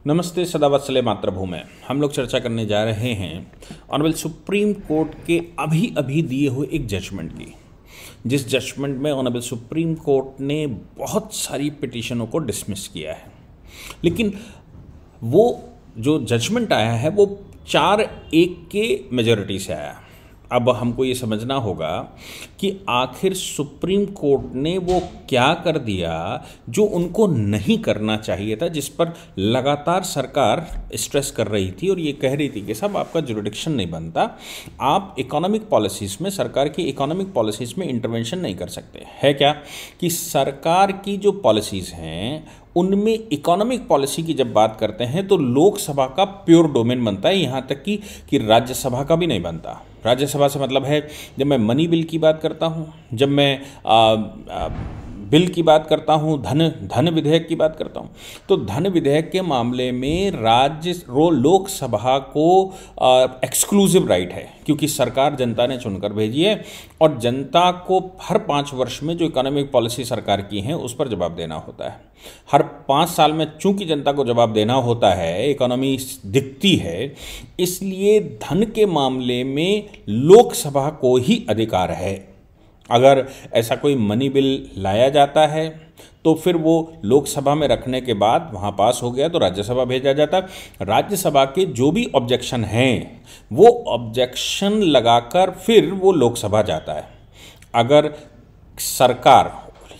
नमस्ते सदावत्सले मातृभूमि। हम लोग चर्चा करने जा रहे हैं ऑनरेबल सुप्रीम कोर्ट के अभी अभी दिए हुए एक जजमेंट की, जिस जजमेंट में ऑनरेबल सुप्रीम कोर्ट ने बहुत सारी पिटीशनों को डिसमिस किया है। लेकिन वो जो जजमेंट आया है वो 4-1 के मेजॉरिटी से आया। अब हमको ये समझना होगा कि आखिर सुप्रीम कोर्ट ने वो क्या कर दिया जो उनको नहीं करना चाहिए था, जिस पर लगातार सरकार स्ट्रेस कर रही थी और ये कह रही थी कि साहब आपका जुरिडिक्शन नहीं बनता, आप इकोनॉमिक पॉलिसीज़ में, सरकार की इकोनॉमिक पॉलिसीज़ में इंटरवेंशन नहीं कर सकते। है क्या कि सरकार की जो पॉलिसीज़ हैं उनमें इकोनॉमिक पॉलिसी की जब बात करते हैं तो लोकसभा का प्योर डोमेन बनता है, यहाँ तक कि राज्यसभा का भी नहीं बनता। राज्यसभा से मतलब है जब मैं मनी बिल की बात करता हूँ, जब मैं बिल की बात करता हूँ, धन विधेयक की बात करता हूँ, तो धन विधेयक के मामले में लोकसभा को एक्सक्लूसिव राइट है, क्योंकि सरकार जनता ने चुनकर भेजी है और जनता को हर 5 वर्ष में जो इकोनॉमिक पॉलिसी सरकार की है उस पर जवाब देना होता है। हर 5 साल में चूंकि जनता को जवाब देना होता है, इकोनॉमी दिखती है, इसलिए धन के मामले में लोकसभा को ही अधिकार है। अगर ऐसा कोई मनी बिल लाया जाता है तो फिर वो लोकसभा में रखने के बाद वहाँ पास हो गया तो राज्यसभा भेजा जाता। राज्यसभा के जो भी ऑब्जेक्शन हैं वो ऑब्जेक्शन लगाकर फिर वो लोकसभा जाता है। अगर सरकार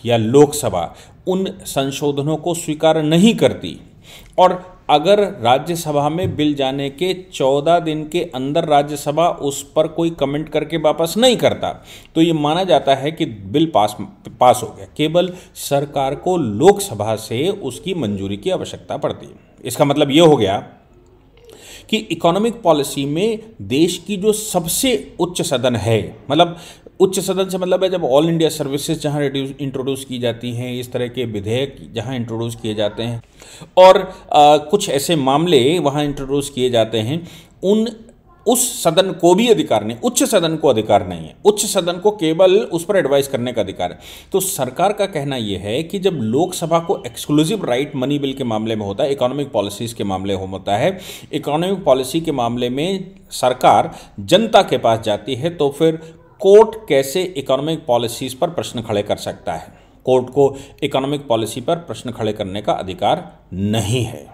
या लोकसभा उन संशोधनों को स्वीकार नहीं करती और अगर राज्यसभा में बिल जाने के 14 दिन के अंदर राज्यसभा उस पर कोई कमेंट करके वापस नहीं करता तो ये माना जाता है कि बिल पास हो गया। केवल सरकार को लोकसभा से उसकी मंजूरी की आवश्यकता पड़ती है। इसका मतलब ये हो गया कि इकोनॉमिक पॉलिसी में देश की जो सबसे उच्च सदन है, मतलब उच्च सदन से मतलब है जब ऑल इंडिया सर्विसेज जहाँ इंट्रोड्यूस की जाती हैं, इस तरह के विधेयक जहाँ इंट्रोड्यूस किए जाते हैं और कुछ ऐसे मामले वहाँ इंट्रोड्यूस किए जाते हैं, उस सदन को भी अधिकार नहीं, उच्च सदन को अधिकार नहीं है। उच्च सदन को केवल उस पर एडवाइस करने का अधिकार है। तो सरकार का कहना यह है कि जब लोकसभा को एक्सक्लूसिव राइट मनी बिल के मामले में होता है, इकोनॉमिक पॉलिसीज़ के मामले में होता है, इकोनॉमिक पॉलिसी के मामले में सरकार जनता के पास जाती है, तो फिर कोर्ट कैसे इकोनॉमिक पॉलिसीज़ पर प्रश्न खड़े कर सकता है? कोर्ट को इकोनॉमिक पॉलिसी पर प्रश्न खड़े करने का अधिकार नहीं है।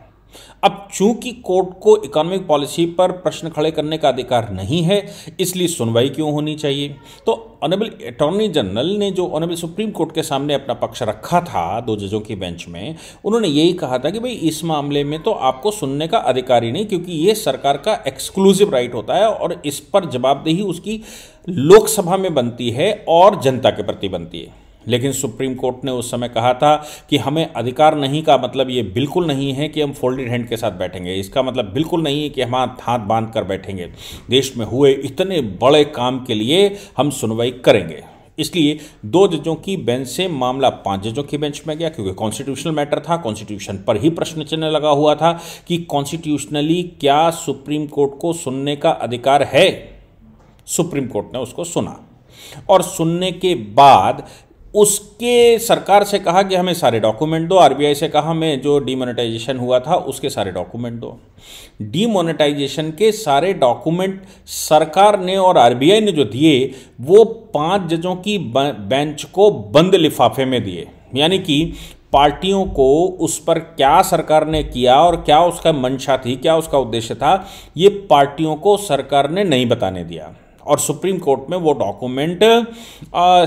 अब चूंकि कोर्ट को इकोनॉमिक पॉलिसी पर प्रश्न खड़े करने का अधिकार नहीं है, इसलिए सुनवाई क्यों होनी चाहिए? तो ऑनरेबल अटॉर्नी जनरल ने जो ऑनरेबल सुप्रीम कोर्ट के सामने अपना पक्ष रखा था 2 जजों की बेंच में, उन्होंने यही कहा था कि भाई इस मामले में तो आपको सुनने का अधिकार ही नहीं, क्योंकि ये सरकार का एक्सक्लूसिव राइट होता है और इस पर जवाबदेही उसकी लोकसभा में बनती है और जनता के प्रति बनती है। लेकिन सुप्रीम कोर्ट ने उस समय कहा था कि हमें अधिकार नहीं का मतलब ये बिल्कुल नहीं है कि हम फोल्डेड हैंड के साथ बैठेंगे। इसका मतलब बिल्कुल नहीं है कि हम हाथ बांध कर बैठेंगे। देश में हुए इतने बड़े काम के लिए हम सुनवाई करेंगे। इसलिए 2 जजों की बेंच से मामला 5 जजों की बेंच में गया, क्योंकि कॉन्स्टिट्यूशनल मैटर था। कॉन्स्टिट्यूशन पर ही प्रश्न चिन्ह लगा हुआ था कि कॉन्स्टिट्यूशनली क्या सुप्रीम कोर्ट को सुनने का अधिकार है। सुप्रीम कोर्ट ने उसको सुना और सुनने के बाद उसके सरकार से कहा कि हमें सारे डॉक्यूमेंट दो। आरबीआई से कहा हमें जो डीमोनेटाइजेशन हुआ था उसके सारे डॉक्यूमेंट दो। डीमोनेटाइजेशन के सारे डॉक्यूमेंट सरकार ने और आरबीआई ने जो दिए वो 5 जजों की बेंच को बंद लिफाफे में दिए, यानी कि पार्टियों को उस पर क्या सरकार ने किया और क्या उसका मंशा थी, क्या उसका उद्देश्य था, ये पार्टियों को सरकार ने नहीं बताने दिया। और सुप्रीम कोर्ट में वो डॉक्यूमेंट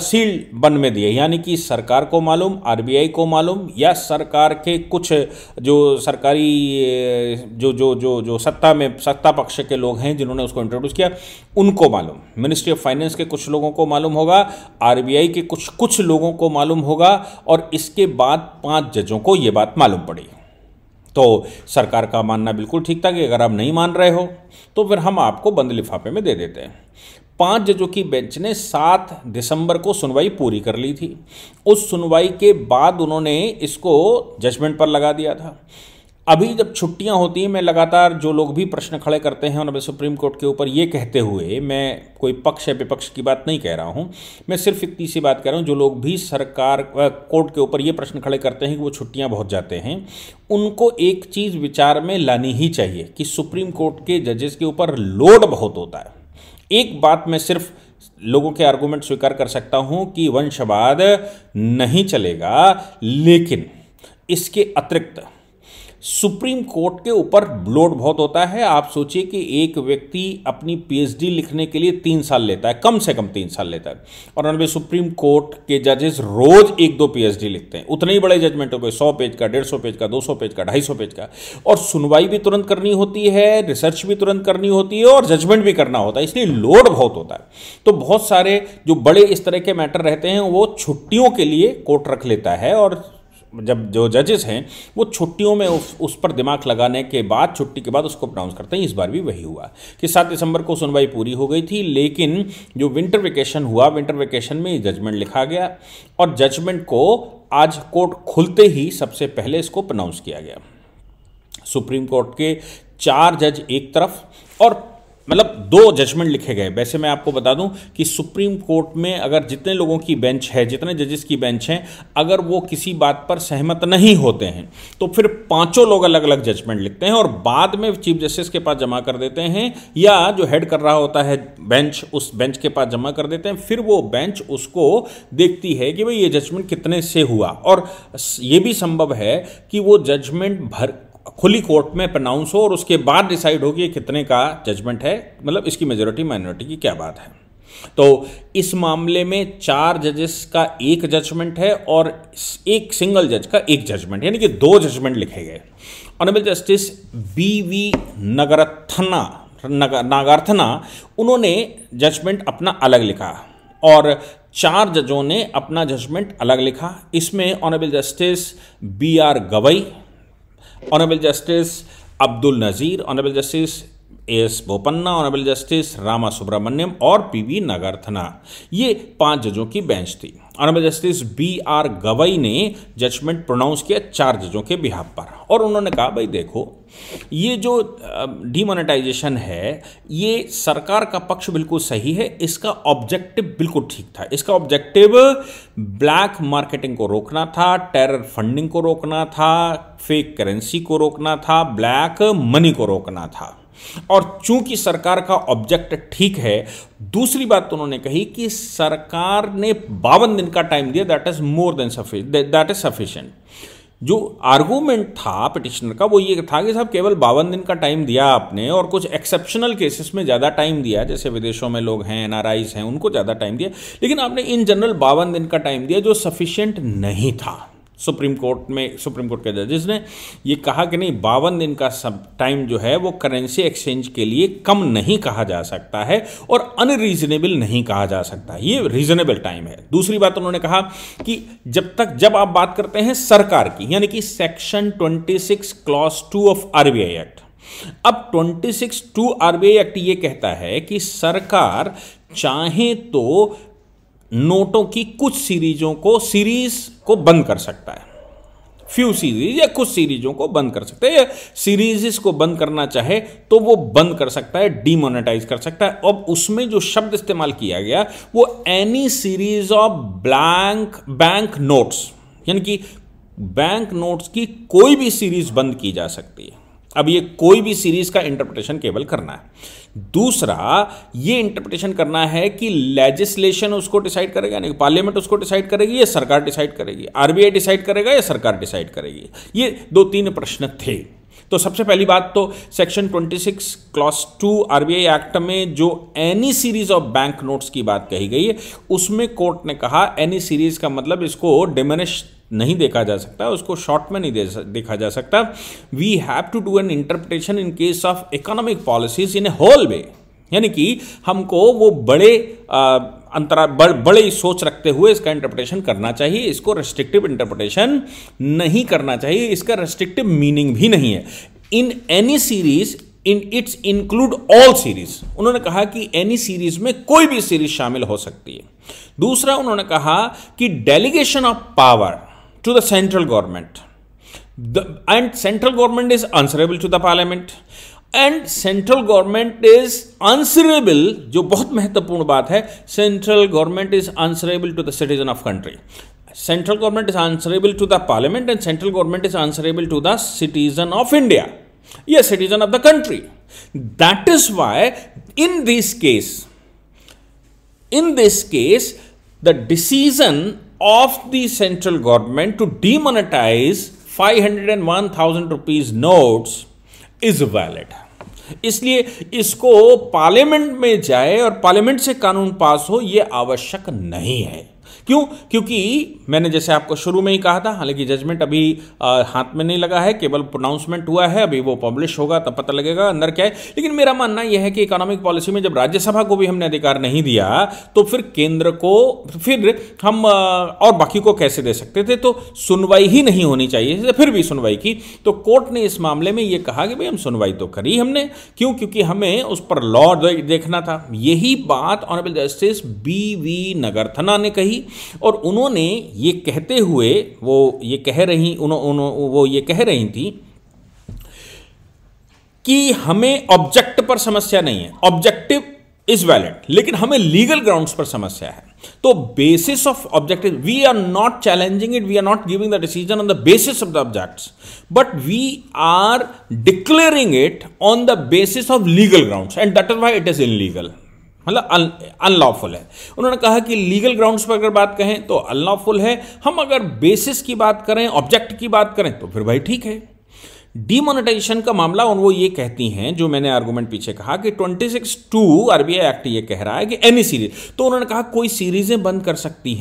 सील्ड बंद में दिए, यानी कि सरकार को मालूम, आरबीआई को मालूम, या सरकार के कुछ जो सरकारी जो सत्ता पक्ष के लोग हैं जिन्होंने उसको इंट्रोड्यूस किया उनको मालूम। मिनिस्ट्री ऑफ फाइनेंस के कुछ लोगों को मालूम होगा, आरबीआई के कुछ लोगों को मालूम होगा, और इसके बाद 5 जजों को ये बात मालूम पड़ी। तो सरकार का मानना बिल्कुल ठीक था कि अगर आप नहीं मान रहे हो तो फिर हम आपको बंद लिफाफे में दे देते हैं। 5 जजों की बेंच ने 7 दिसंबर को सुनवाई पूरी कर ली थी। उस सुनवाई के बाद उन्होंने इसको जजमेंट पर लगा दिया था। अभी जब छुट्टियां होती हैं, मैं लगातार जो लोग भी प्रश्न खड़े करते हैं ऑनरेबल सुप्रीम कोर्ट के ऊपर, ये कहते हुए, मैं कोई पक्ष या विपक्ष की बात नहीं कह रहा हूं, मैं सिर्फ इतनी सी बात कह रहा हूं, जो लोग भी सरकार कोर्ट के ऊपर ये प्रश्न खड़े करते हैं कि वो छुट्टियां बहुत जाते हैं, उनको एक चीज़ विचार में लानी ही चाहिए कि सुप्रीम कोर्ट के जजेस के ऊपर लोड बहुत होता है। एक बात मैं सिर्फ लोगों के आर्गूमेंट स्वीकार कर सकता हूं कि वंशवाद नहीं चलेगा, लेकिन इसके अतिरिक्त सुप्रीम कोर्ट के ऊपर लोड बहुत होता है। आप सोचिए कि एक व्यक्ति अपनी पीएचडी लिखने के लिए 3 साल लेता है, कम से कम 3 साल लेता है, और ऑनरेबल सुप्रीम कोर्ट के जजेस रोज 1-2 पीएचडी लिखते हैं, उतने ही बड़े जजमेंट हो गए, 100 पेज का, 150 पेज का, 200 पेज का, 250 पेज का, और सुनवाई भी तुरंत करनी होती है, रिसर्च भी तुरंत करनी होती है, और जजमेंट भी करना होता है, इसलिए लोड बहुत होता है। तो बहुत सारे जो बड़े इस तरह के मैटर रहते हैं वो छुट्टियों के लिए कोर्ट रख लेता है, और जब जो जजेस हैं वो छुट्टियों में उस पर दिमाग लगाने के बाद, छुट्टी के बाद उसको प्रोनाउंस करते हैं। इस बार भी वही हुआ कि 7 दिसंबर को सुनवाई पूरी हो गई थी, लेकिन जो विंटर वेकेशन हुआ, विंटर वेकेशन में जजमेंट लिखा गया, और जजमेंट को आज कोर्ट खुलते ही सबसे पहले इसको प्रोनाउंस किया गया। सुप्रीम कोर्ट के 4 जज एक तरफ, और मतलब 2 जजमेंट लिखे गए। वैसे मैं आपको बता दूं कि सुप्रीम कोर्ट में अगर जितने लोगों की बेंच है, जितने जजेस की बेंच हैं, अगर वो किसी बात पर सहमत नहीं होते हैं तो फिर 5 लोग अलग अलग जजमेंट लिखते हैं और बाद में चीफ जस्टिस के पास जमा कर देते हैं, या जो हेड कर रहा होता है बेंच, उस बेंच के पास जमा कर देते हैं। फिर वो बेंच उसको देखती है कि भाई ये जजमेंट कितने से हुआ, और ये भी संभव है कि वो जजमेंट खुली कोर्ट में प्रोनाउंस हो और उसके बाद डिसाइड हो कि ये कितने का जजमेंट है, मतलब इसकी मेजॉरिटी माइनॉरिटी की क्या बात है। तो इस मामले में 4 जजेस का एक जजमेंट है और एक सिंगल जज का एक जजमेंट, यानी कि 2 जजमेंट लिखे गए। ऑनरेबल जस्टिस BV नागार्थना उन्होंने जजमेंट अपना अलग लिखा और 4 जजों ने अपना जजमेंट अलग लिखा। इसमें honourable justice BR Gavai, honourable justice Abdul Nazeer, honourable justice AS Bopanna, honourable justice Rama Subramanian और PV नागार्थना, ये 5 जजों की बेंच थी। ऑनरेबल जस्टिस BR गवई ने जजमेंट प्रोनाउंस किया 4 जजों के बिहाफ पर, और उन्होंने कहा भाई देखो, ये जो डीमोनेटाइजेशन है, ये सरकार का पक्ष बिल्कुल सही है, इसका ऑब्जेक्टिव बिल्कुल ठीक था। इसका ऑब्जेक्टिव ब्लैक मार्केटिंग को रोकना था, टेरर फंडिंग को रोकना था, फेक करेंसी को रोकना था, ब्लैक मनी को रोकना था। और चूंकि सरकार का ऑब्जेक्ट ठीक है, दूसरी बात तो उन्होंने कही कि सरकार ने 52 दिन का टाइम दिया, that is more than that is sufficient. जो आर्गूमेंट था पिटिशनर का वो ये था कि साहब केवल 52 दिन का टाइम दिया आपने, और कुछ एक्सेप्शनल केसेस में ज़्यादा टाइम दिया, जैसे विदेशों में लोग हैं, NRIs हैं, उनको ज़्यादा टाइम दिया, लेकिन आपने इन जनरल 52 दिन का टाइम दिया जो सफिशिएंट नहीं था। सुप्रीम कोर्ट के जजेस ने ये कहा कि नहीं, 52 दिन का सब टाइम जो है वो करेंसी एक्सचेंज के लिए कम नहीं कहा जा सकता है और अनरीजनेबल नहीं कहा जा सकता, ये रीजनेबल टाइम है। दूसरी बात उन्होंने कहा कि जब आप बात करते हैं सरकार की, यानी कि section 26 clause 2 of RBI act, अब 26(2) RBI एक्ट ये कहता है कि सरकार चाहे तो नोटों की कुछ सीरीज को बंद कर सकता है, फ्यू सीरीज या कुछ सीरीजों को बंद कर सकता है, या सीरीज को बंद करना चाहे तो वो बंद कर सकता है, डीमोनेटाइज कर सकता है। अब उसमें जो शब्द इस्तेमाल किया गया वो any series of bank notes, यानी कि बैंक नोट्स की कोई भी सीरीज बंद की जा सकती है। अब ये कोई भी सीरीज का इंटरप्रिटेशन केवल करना है। दूसरा ये इंटरप्रिटेशन करना है कि लेजिस्लेशन उसको डिसाइड करेगा, यानी पार्लियामेंट उसको डिसाइड करेगी या सरकार डिसाइड करेगी, RBI डिसाइड करेगा या सरकार डिसाइड करेगी। ये 2-3 प्रश्न थे। तो सबसे पहली बात तो सेक्शन 26 क्लॉज 2 RBI एक्ट में जो any series of bank notes की बात कही गई है, उसमें कोर्ट ने कहा एनी सीरीज का मतलब इसको डिमिनिश नहीं देखा जा सकता, उसको शॉर्ट में नहीं देखा जा सकता। We have to do an interpretation in case of economic policies in a whole way, यानी कि हमको वो बड़े सोच रखते हुए इसका इंटरप्रिटेशन करना चाहिए, इसको रेस्ट्रिक्टिव इंटरप्रिटेशन नहीं करना चाहिए, इसका रेस्ट्रिक्टिव मीनिंग भी नहीं है। In any series it's include all series, उन्होंने कहा कि एनी सीरीज में कोई भी सीरीज शामिल हो सकती है। दूसरा उन्होंने कहा कि delegation of power to the central government, and central government is answerable to the parliament, and central government is answerable, जो बहुत महत्वपूर्ण बात है, central government is answerable to the citizen of country. Central government is answerable to the parliament and central government is answerable to the citizen of India. Yes, citizen of the country. That is why in this case, the decision of the central government to demonetize 500 and 1000 rupees notes is valid. इसलिए इसको parliament में जाए और parliament से कानून पास हो, यह आवश्यक नहीं है. क्यों? क्योंकि मैंने जैसे आपको शुरू में ही कहा था, हालांकि जजमेंट अभी हाथ में नहीं लगा है, केवल प्रोनाउंसमेंट हुआ है, अभी वो पब्लिश होगा तब पता लगेगा अंदर क्या है. लेकिन मेरा मानना यह है कि इकोनॉमिक पॉलिसी में जब राज्यसभा को भी हमने अधिकार नहीं दिया, तो फिर केंद्र को, फिर हम और बाकी को कैसे दे सकते थे? तो सुनवाई ही नहीं होनी चाहिए. फिर भी सुनवाई की, तो कोर्ट ने इस मामले में यह कहा कि भाई हम सुनवाई तो करी हमने. क्यों? क्योंकि हमें उस पर लॉ देखना था. यही बात ऑनरेबल जस्टिस BV नगरथना ने कही, और उन्होंने ये कहते हुए वो ये कह रही थी कि हमें ऑब्जेक्ट पर समस्या नहीं है, ऑब्जेक्टिव इज वैलिड, लेकिन हमें लीगल ग्राउंड्स पर समस्या है. तो basis of objective, we are not challenging it, we are not giving the decision on the basis of the objects, but we are declaring it on the basis of legal grounds, and that is why it is illegal, मतलब unlawful है. उन्होंने कहा कि legal grounds पर अगर बात कहें तो अनलॉफुल है, हम अगर बेसिस की बात करें, ऑब्जेक्ट की बात करें, तो फिर भाई ठीक है. डिमोनेटाइजेशन का मामला, और वो ये कहती हैं, जो मैंने आर्गुमेंट पीछे कहा कि 26(2) RBI एक्ट ये कह रहा है कि एनी सीरीज, तो उन्होंने कहा कोई सीरीजें बंद कर सकती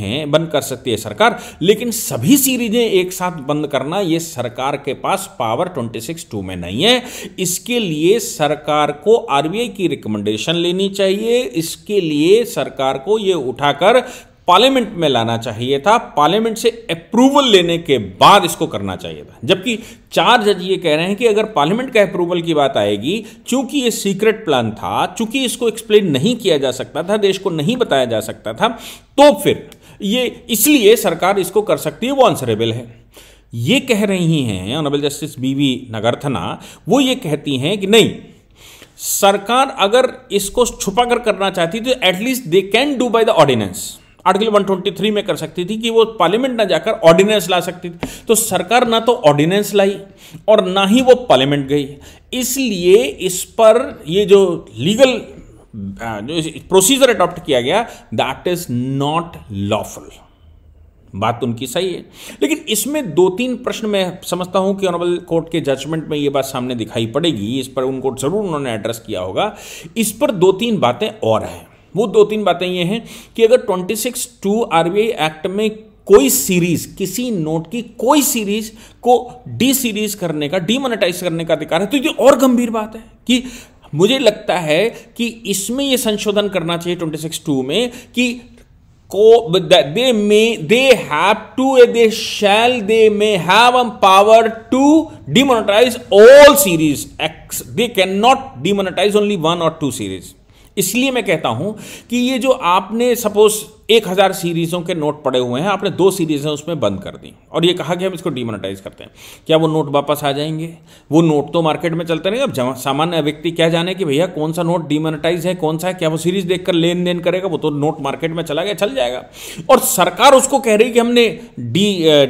है सरकार, लेकिन सभी सीरीजें एक साथ बंद करना, ये सरकार के पास पावर 26(2) में नहीं है. इसके लिए सरकार को RBI की रिकमेंडेशन लेनी चाहिए, इसके लिए सरकार को ये उठाकर पार्लियामेंट में लाना चाहिए था, पार्लियामेंट से अप्रूवल लेने के बाद इसको करना चाहिए था. जबकि 4 जज ये कह रहे हैं कि अगर पार्लियामेंट का अप्रूवल की बात आएगी, चूंकि ये सीक्रेट प्लान था, चूंकि इसको एक्सप्लेन नहीं किया जा सकता था, देश को नहीं बताया जा सकता था, तो फिर ये इसलिए सरकार इसको कर सकती है, वो आंसरेबल है. ये कह रही हैं ऑनरेबल जस्टिस BV नगरथना, वो ये कहती हैं कि नहीं, सरकार अगर इसको छुपाकर करना चाहती तो at least they can do by the ordinance. Article 123 में कर सकती थी कि वो पार्लियामेंट ना जाकर ऑर्डिनेंस ला सकती थी. तो सरकार ना तो ऑर्डिनेंस लाई और ना ही वो पार्लियामेंट गई. इसलिए इस पर ये जो लीगल प्रोसीजर अडॉप्ट किया गया, दैट इज नॉट लॉफुल. बात उनकी सही है, लेकिन इसमें 2-3 प्रश्न मैं समझता हूं कि ऑनरेबल कोर्ट के जजमेंट में ये बात सामने दिखाई पड़ेगी. इस पर उनको जरूर उन्होंने एड्रेस किया होगा. इस पर 2-3 बातें और हैं. वो 2-3 बातें ये हैं कि अगर 26(2) RBI एक्ट में कोई सीरीज, किसी नोट की कोई सीरीज को डी सीरीज करने का, डीमोनेटाइज करने का अधिकार है, तो ये और गंभीर बात है कि मुझे लगता है कि इसमें ये संशोधन करना चाहिए 26(2) में कि they may have a power to demonetize all series. They cannot demonetize only 1 or 2 series. इसलिए मैं कहता हूं कि ये जो आपने सपोज 1000 सीरीजों के नोट पड़े हुए हैं, आपने 2 सीरीजें उसमें बंद कर दी और ये कहा कि हम इसको डीमोनेटाइज करते हैं, क्या वो नोट वापस आ जाएंगे? वो नोट तो मार्केट में चलते रहेंगे. अब सामान्य व्यक्ति क्या जाने कि भैया कौन सा नोट डीमोनेटाइज है, कौन सा है? क्या वो सीरीज देखकर लेन देन करेगा? वो तो नोट मार्केट में चला गया, चल जाएगा. और सरकार उसको कह रही कि हमने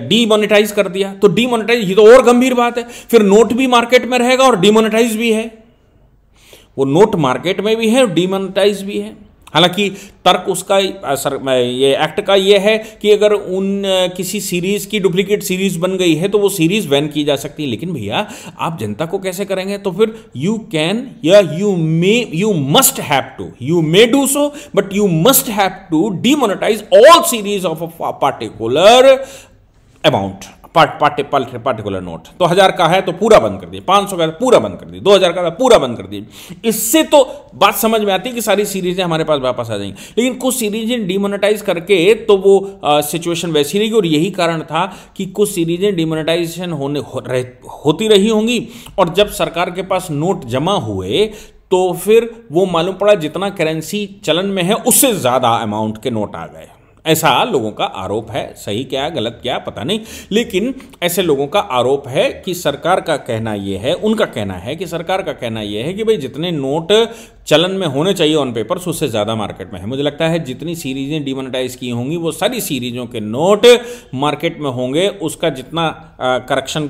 डीमोनेटाइज कर दिया, तो डीमोनेटाइज, ये तो और गंभीर बात है. फिर नोट भी मार्केट में रहेगा और डीमोनेटाइज भी है. वो नोट मार्केट में भी है और डीमोनेटाइज भी है. हालांकि तर्क उसका ये एक्ट का ये है कि अगर उन किसी सीरीज की डुप्लीकेट सीरीज बन गई है तो वो सीरीज बैन की जा सकती है. लेकिन भैया आप जनता को कैसे करेंगे? तो फिर यू कैन या you must have to, you may do so, but you must have to demonetize all series of a particular amount, particular note. तो 1000 का है तो पूरा बंद कर दिए, 500 का पूरा बंद कर दिए, 2000 का पूरा बंद कर दिए. इससे तो बात समझ में आती है कि सारी सीरीजें हमारे पास वापस आ जाएंगी. लेकिन कुछ सीरीजें डीमोनेटाइज करके तो वो सिचुएशन वैसी रहेगी. और यही कारण था कि कुछ सीरीजें डीमोनेटाइजेशन होती रही होंगी और जब सरकार के पास नोट जमा हुए तो फिर वो मालूम पड़ा जितना करेंसी चलन में है उससे ज्यादा अमाउंट के नोट आ गए. ऐसा लोगों का आरोप है। सही क्या गलत क्या पता नहीं, लेकिन ऐसे लोगों का आरोप है कि सरकार का कहना यह है, उनका कहना है कि सरकार का कहना यह है कि भाई जितने नोट चलन में होने चाहिए ऑन पेपर्स उससे ज़्यादा मार्केट में है। मुझे लगता है जितनी सीरीजें डिमोनेटाइज की होंगी वो सारी सीरीजों के नोट मार्केट में होंगे, उसका जितना करेक्शन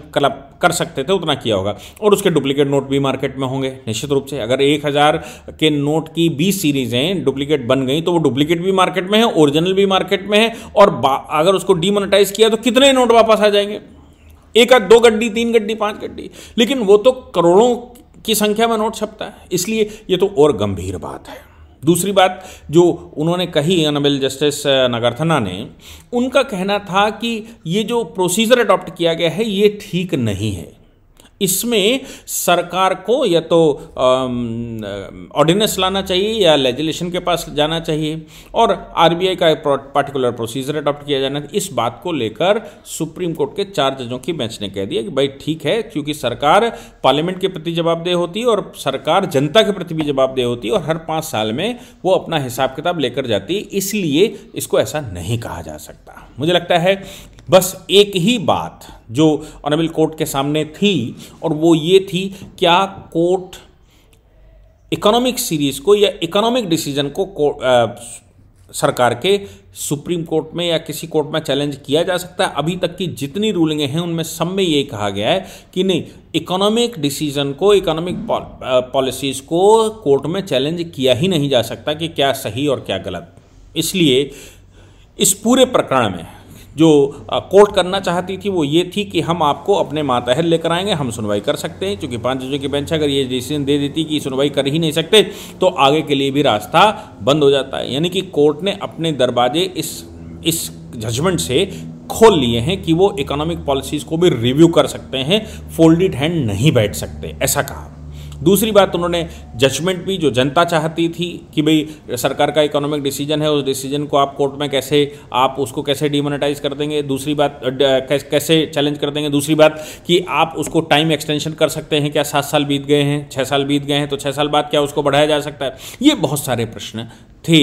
कर सकते थे उतना किया होगा, और उसके डुप्लीकेट नोट भी मार्केट में होंगे निश्चित रूप से। अगर 1000 के नोट की 20 सीरीजें डुप्लीकेट बन गई तो वो डुप्लीकेट भी मार्केट में है, ओरिजिनल भी मार्केट में है, और अगर उसको डिमोनेटाइज किया तो कितने नोट वापस आ जाएंगे? 1 आध 2 गड्डी, 3 गड्डी, 5 गड्डी, लेकिन वो तो करोड़ों की संख्या में नोट छपता है, इसलिए ये तो और गंभीर बात है। दूसरी बात जो उन्होंने कही ऑनरेबल जस्टिस नागार्थना ने, उनका कहना था कि ये जो प्रोसीजर अडॉप्ट किया गया है ये ठीक नहीं है, इसमें सरकार को या तो ऑर्डिनेंस लाना चाहिए या लेजिस्लेशन के पास जाना चाहिए, और आरबीआई का पार्टिकुलर प्रोसीजर अडॉप्ट किया जाना। इस बात को लेकर सुप्रीम कोर्ट के 4 जजों की बेंच ने कह दिया कि भाई ठीक है, क्योंकि सरकार पार्लियामेंट के प्रति जवाबदेह होती है और सरकार जनता के प्रति भी जवाबदेह होती है, और हर 5 साल में वो अपना हिसाब किताब लेकर जाती है, इसलिए इसको ऐसा नहीं कहा जा सकता। मुझे लगता है बस एक ही बात जो ऑनरेबल कोर्ट के सामने थी, और वो ये थी, क्या कोर्ट इकोनॉमिक सीरीज को या इकोनॉमिक डिसीजन को सरकार के सुप्रीम कोर्ट में या किसी कोर्ट में चैलेंज किया जा सकता है? अभी तक की जितनी रूलिंगें हैं उनमें सब में ये कहा गया है कि नहीं, इकोनॉमिक डिसीजन को, इकोनॉमिक पॉलिसीज़ को कोर्ट में चैलेंज किया ही नहीं जा सकता कि क्या सही और क्या गलत। इसलिए इस पूरे प्रकरण में जो कोर्ट करना चाहती थी वो ये थी कि हम आपको अपने मातहत लेकर आएंगे, हम सुनवाई कर सकते हैं, क्योंकि 5 जजों की बेंच अगर ये डिसीजन दे देती कि सुनवाई कर ही नहीं सकते तो आगे के लिए भी रास्ता बंद हो जाता है। यानी कि कोर्ट ने अपने दरवाजे इस जजमेंट से खोल लिए हैं कि वो इकोनॉमिक पॉलिसीज़ को भी रिव्यू कर सकते हैं, फोल्डेड हैंड नहीं बैठ सकते, ऐसा कहा। दूसरी बात, उन्होंने जजमेंट भी जो जनता चाहती थी कि भाई सरकार का इकोनॉमिक डिसीजन है, उस डिसीजन को आप कोर्ट में कैसे, आप उसको कैसे डिमोनेटाइज कर देंगे, दूसरी बात कैसे चैलेंज कर देंगे, दूसरी बात कि आप उसको टाइम एक्सटेंशन कर सकते हैं क्या, 7 साल बीत गए हैं, 6 साल बीत गए हैं तो 6 साल बाद क्या उसको बढ़ाया जा सकता है। ये बहुत सारे प्रश्न थे,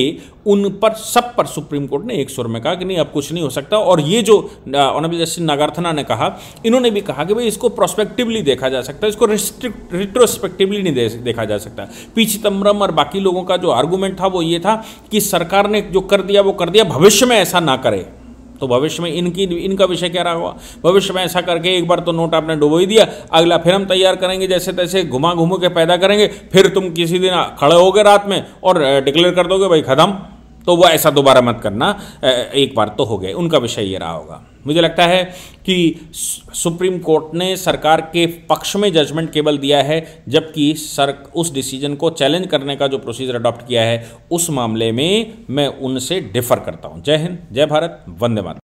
उन पर सब पर सुप्रीम कोर्ट ने एक सुर में कहा कि नहीं अब कुछ नहीं हो सकता। और ये जो ऑनरेबल जस्टिस नागार्थना ने कहा, इन्होंने भी कहा कि भाई इसको प्रोस्पेक्टिवली देखा जा सकता है, इसको रिट्रोस्पेक्टिवली नहीं देखा जा सकता। पी चिदम्बरम और बाकी लोगों का जो आर्गूमेंट था वो ये था कि सरकार ने जो कर दिया वो कर दिया, भविष्य में ऐसा ना करे। तो भविष्य में इनका विषय क्या रहा हुआ, भविष्य में ऐसा करके एक बार तो नोट आपने डुबो ही दिया, अगला फिर हम तैयार करेंगे, जैसे तैसे घुमा घुमू के पैदा करेंगे, फिर तुम किसी दिन खड़े होगे रात में और डिक्लेयर कर दोगे भाई खत्म। तो वो ऐसा दोबारा मत करना, एक बार तो हो गए, उनका विषय ये रहा होगा। मुझे लगता है कि सुप्रीम कोर्ट ने सरकार के पक्ष में जजमेंट केवल दिया है, जबकि उस डिसीजन को चैलेंज करने का जो प्रोसीजर अडॉप्ट किया है उस मामले में मैं उनसे डिफर करता हूं। जय हिंद, जय भारत, वंदे मातरम।